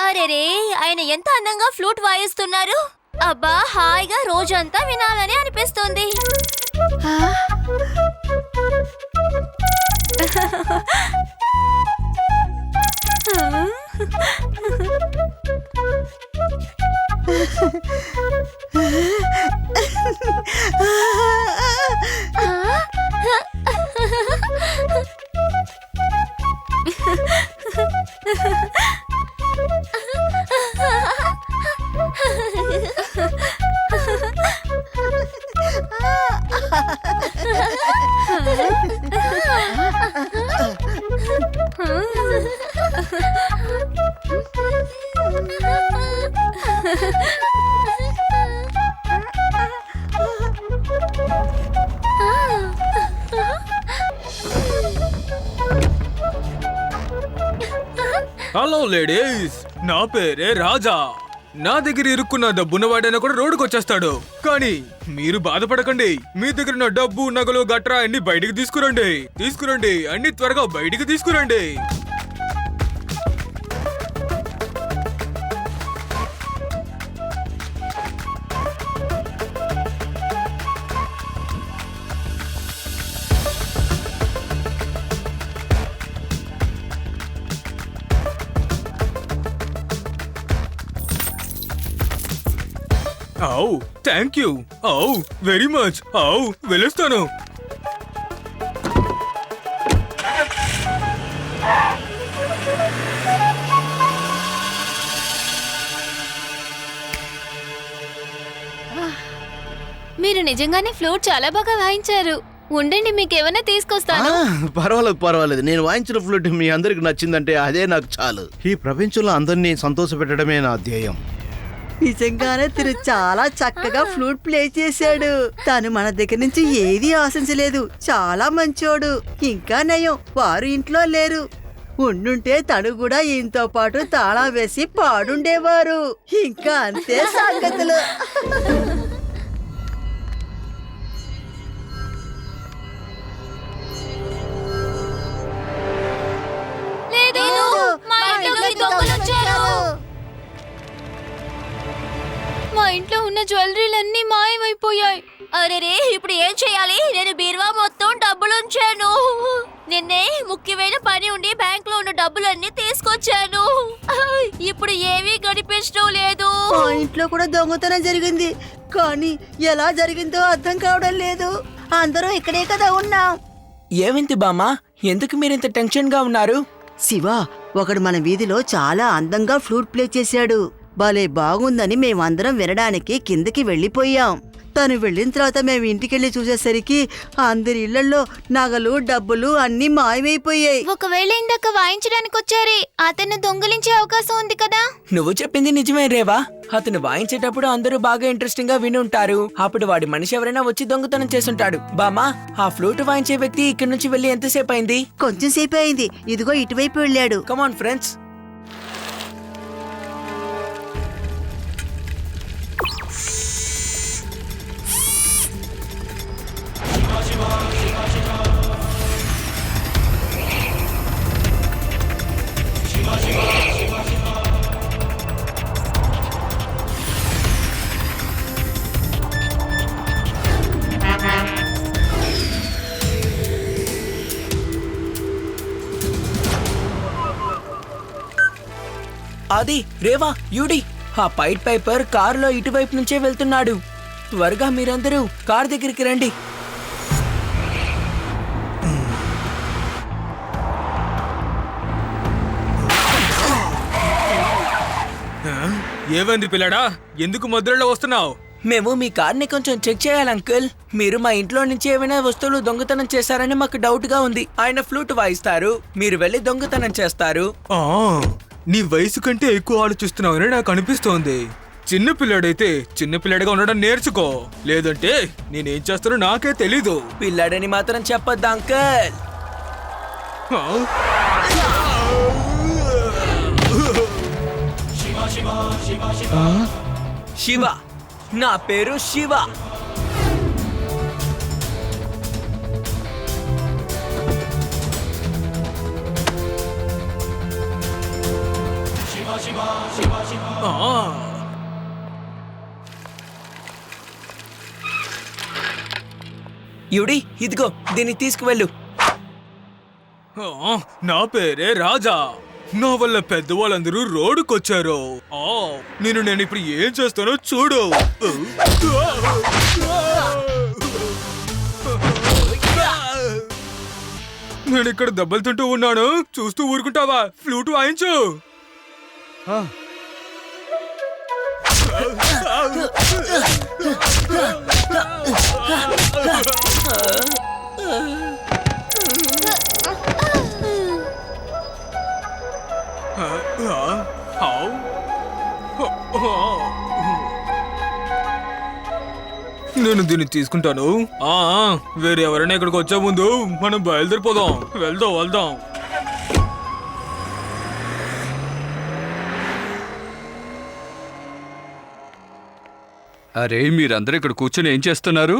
అరెరే, ఆయన ఎంత అందంగా ఫ్లూట్ వాయిస్తున్నారు. అబ్బా, హాయిగా రోజంతా వినాలని అనిపిస్తుంది. హలో లేడీస్, నా పేరే రాజా. నా దగ్గర ఇరుక్కున్న డబ్బున్నవాడైనా కూడా రోడ్డుకు వచ్చేస్తాడు. కానీ మీరు బాధపడకండి, మీ దగ్గర ఉన్న డబ్బు, నగలు గట్రా అన్ని బయటికి తీసుకురండి, అన్ని త్వరగా బయటికి తీసుకురండి. Thank you. Very much. వెళ్ళొస్తాను. మీరు నిజంగానే ఫ్లూట్ చాలా బాగా వాయించారు. ఉండండి, మీకేమైనా తీసుకొస్తాను. పర్వాలేదు. నేను వాయించిన ఫ్లూట్ మీ అందరికి నచ్చిందంటే అదే నాకు చాలు. ఈ ప్రపంచంలో అందరినీ సంతోషపెట్టడమే నా ధ్యేయం. నిజంగానే తిరు చాలా చక్కగా ఫ్లూట్ ప్లే చేశాడు. తను మన దగ్గర నుంచి ఏది ఆశించలేదు. చాలా మంచోడు. ఇంకా నయం, వారు ఇంట్లో లేరు. ఉండుంటే తను కూడా ఈయనతో పాటు తాళం వేసి పాడుండేవారు. ఇంకా అంతే సంగతులు. మా ఇంట్లో ఉన్న జ్యువెలరీలన్నీ మాయమైపోయాయి. అరేరే, ఇప్పుడు ఏం చేయాలి? నేను బీరువా మొత్తం డబ్బులు ఉంచాను. నిన్నే ముఖ్యమైన పని ఉండి బ్యాంక్ లో ఉన్న డబ్బులన్నీ తీసుకొచ్చాను. ఇప్పుడు ఏమీ కనిపించడం లేదు. మా ఇంట్లో కూడా దొంగతనం జరిగింది. కానీ ఎలా జరిగిందో అర్థం కావడం లేదు. అందరూ ఇక్కడే కదా ఉన్నాం. ఏమింది బామ్మా, ఎందుకు మీరింత టెన్షన్ గా ఉన్నారు? శివ, ఒకడు మన వీధిలో చాలా అందంగా ఫ్లూట్ ప్లే చేశాడు. భలే బాగుందని మేమందరం వినడానికి కిందకి వెళ్ళిపోయాం. తను వెళ్ళిన తర్వాత మేము ఇంటికెళ్ళి చూసేసరికి అందరి ఇళ్లలో నగలు, డబ్బులు అన్నీ మాయమైపోయాయి. ఒకవేళ ఇందాక వాయించడానికి వచ్చారే అతను దొంగిలించే అవకాశం ఉంది కదా. నువ్వు చెప్పింది నిజమే రేవా. అతను వాయించేటప్పుడు అందరూ బాగా ఇంట్రెస్టింగ్ గా వినుంటారు. అప్పుడు వాడి మనిషి ఎవరైనా వచ్చి దొంగతనం చేసుంటాడు. బామా, ఆ ఫ్లూట్ వాయించే వ్యక్తి ఇక్కడి నుంచి వెళ్ళి ఎంతసేపు అయింది? కొంచెం సేపు అయింది. ఇదిగో ఇటువైపు వెళ్ళాడు. Come on friends. అది రేవా, యూడి, ఆ పైట్ పైపర్ కారులో ఇటువైపు నుంచే వెళ్తున్నాడు. త్వరగా మీరందరూ కార్ దగ్గరికి రండి. ఏమైంది పిల్లడా, ఎందుకు మధ్యలో వస్తున్నావు? మేము మీ కార్ని కొంచెం చెక్ చేయాలి అంకుల్. మీరు మా ఇంట్లో నుంచి ఏమైనా వస్తువులు దొంగతనం చేశారని మాకు డౌట్ గా ఉంది. ఆయన ఫ్లూట్ వాయిస్తారు, మీరు వెళ్ళి దొంగతనం చేస్తారు. ఆ, నీ వయసు కంటే ఎక్కువ ఆలోచిస్తున్నావని నాకు అనిపిస్తోంది. చిన్న పిల్లాడైతే చిన్న పిల్లాడిగా ఉండడం నేర్చుకో, లేదంటే నేనేం చేస్తానో నాకే తెలీదు. పిల్లాడని మాత్రం చెప్పొద్దు అంకుల్. ఆ? శివ, నా పేరు శివ. ఆ. యుడి, ఇదిగో దీన్ని తీసుకువెళ్ళు. ఆ, నా పేరే రాజా. నా వల్ల పెద్దవాళ్ళందరూ రోడ్డుకొచ్చారు. నేను ఇప్పుడు ఏం చేస్తానో చూడు. నేను ఇక్కడ దెబ్బలు తింటూ ఉన్నాను, చూస్తూ ఊరుకుంటావా? ఫ్లూట్ వాయించు. ఆ, నేను దీన్ని తీసుకుంటాను. వేరే ఎవరైనా ఇక్కడికి వచ్చే ముందు మనం బయలుదేరిపోదాం. వెళ్దాం. అరే, మీరందరూ ఇక్కడ కూర్చొని ఏం చేస్తున్నారు?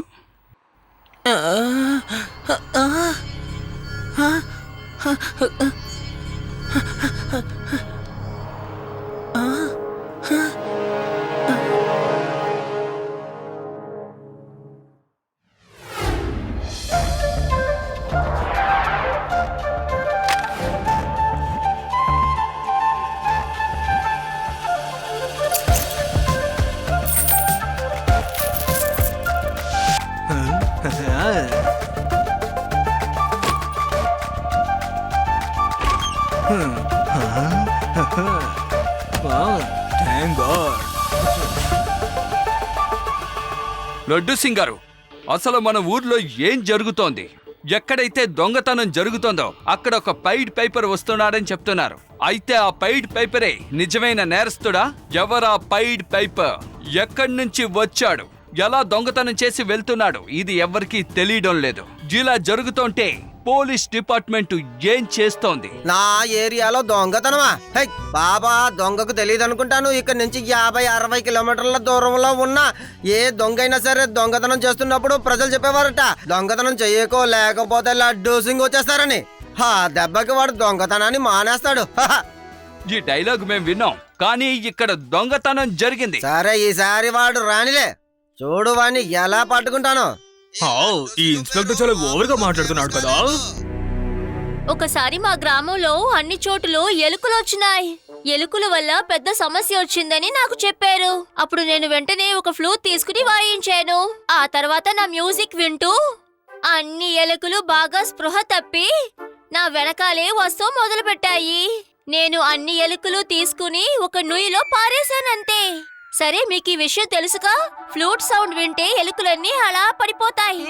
Thank God. లడ్డు సింగ్ గారు, అసలు మన ఊర్లో ఏం జరుగుతోంది? ఎక్కడైతే దొంగతనం జరుగుతోందో అక్కడ ఒక పైడ్ పైపర్ వస్తున్నాడని చెప్తున్నారు. అయితే ఆ పైడ్ పైపరే నిజమైన నేరస్తుడా? ఎవరా పైడ్ పైపర్? ఎక్కడి నుంచి వచ్చాడు? ఎలా దొంగతనం చేసి వెళ్తున్నాడు? ఇది ఎవరికీ తెలియడం లేదు. ఇలా జరుగుతుంటే పోలీస్ డిపార్ట్మెంట్ ఏం చేస్తోంది? నా ఏరియాలో దొంగతనమా? హై బాబా, దొంగకు తెలియదు అనుకుంటాను. ఇక్కడ నుంచి 50-60 కిలోమీటర్ల దూరంలో ఉన్న ఏ దొంగ అయినా సరే దొంగతనం చేస్తున్నప్పుడు ప్రజలు చెప్పేవారట, దొంగతనం చెయ్యకో లేకపోతే లడ్డూ సింగ్ వచ్చేస్తారని. దెబ్బకి వాడు దొంగతనాన్ని మానేస్తాడు. ఈ డైలాగ్ మేము విన్నాం, కానీ ఇక్కడ దొంగతనం జరిగింది. సరే, ఈసారి వాడు రానిలే, చూడు వాణ్ణి ఎలా పట్టుకుంటాను. ఈ ఇన్స్పెక్టర్ చాలా ఓవర్ గా మాట్లాడుతున్నాడు కదా. ఒకసారి మా గ్రామంలో అన్ని చోటులో ఎలుకలు వచ్చినాయి. ఎలుకల వల్ల పెద్ద సమస్య వచ్చిందని నాకు చెప్పారు. అప్పుడు నేను వెంటనే ఒక ఫ్లూట్ తీసుకుని వాయించాను. ఆ తర్వాత నా మ్యూజిక్ వింటూ అన్ని ఎలుకలు బాగా స్పృహ తప్పి నా వెనకాలే వస్తూ మొదలు పెట్టాయి. నేను అన్ని ఎలుకలు తీసుకుని ఒక నుయ్యిలో పారేశానంతే. సరే, మీకు ఈ విషయం తెలుసుగా? ఫ్లూట్ సౌండ్ వింటే ఎలుకలన్నీ అలా పడిపోతాయి.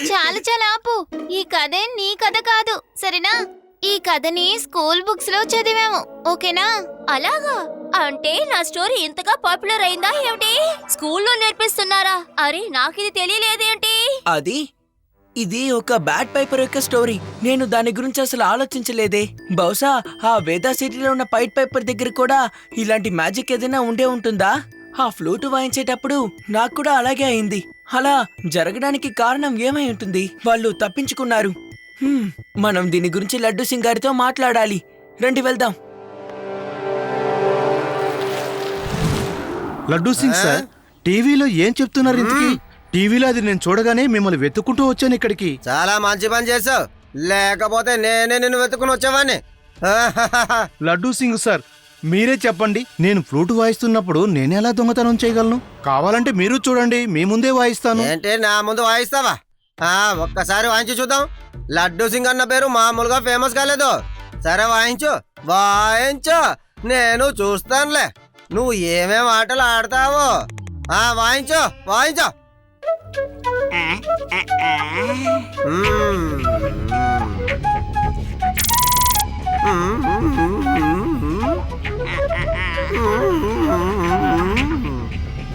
చాలా ఆపు. ఈ కథే నీ కథ కాదు, సరేనా? ఈ కథని స్కూల్ బుక్స్ లో చదివాము, ఓకేనా? అలాగా? అంటే నా స్టోరీ ఇంతగా పాపులర్ అయిందా ఏమిటి? స్కూల్లో నేర్పిస్తున్నారా? అరే, నాకిది తెలియలేదేంటి? ఇది ఒక బ్యాడ్ పైపర్ యొక్క స్టోరీ. నేను దాని గురించి అసలు ఆలోచించలేదే. బహుశా ఆ వేదా సిటీలో ఉన్న పైట్ పైపర్ దగ్గర కూడా ఇలాంటి మ్యాజిక్ ఏదైనా ఉండే ఉంటుందా? ఆ ఫ్లూట్ వాయించేటప్పుడు నాకు కూడా అలాగే అయింది. అలా జరగడానికి కారణం ఏమై ఉంటుంది? వాళ్ళు తప్పించుకున్నారు. మనం దీని గురించి లడ్డు సింగ్ గారితో మాట్లాడాలి. రండి వెళ్దాం. లడ్డూ సింగ్ సార్, టీవీలో ఏం చెప్తున్నారు ఇంతకీ? టీవీలో అది నేను చూడగానే మిమ్మల్ని వెతుక్కుంటూ వచ్చాను ఇక్కడికి. చాలా మంచి పని చేసావు, లేకపోతే నేనే నిన్ను వెతుకుని వచ్చేవాడిని. లడ్డూ సింగ్ సార్, మీరే చెప్పండి, నేను ఫ్లూట్ వాయిస్తున్నప్పుడు నేనెలా దొంగతనం చేయగలను? కావాలంటే మీరు చూడండి, మీ ముందే వాయిస్తాను. ఏంటి, నా ముందు వాయిస్తావా? ఒక్కసారి వాయించి చూద్దాం. లడ్డూ సింగ్ అన్న పేరు మామూలుగా ఫేమస్ కాలేదు. సరే, వాయించు. నేను చూస్తానులే. నువ్వు ఏమేం ఆటలు ఆడతావు? వాయించో వాయించో.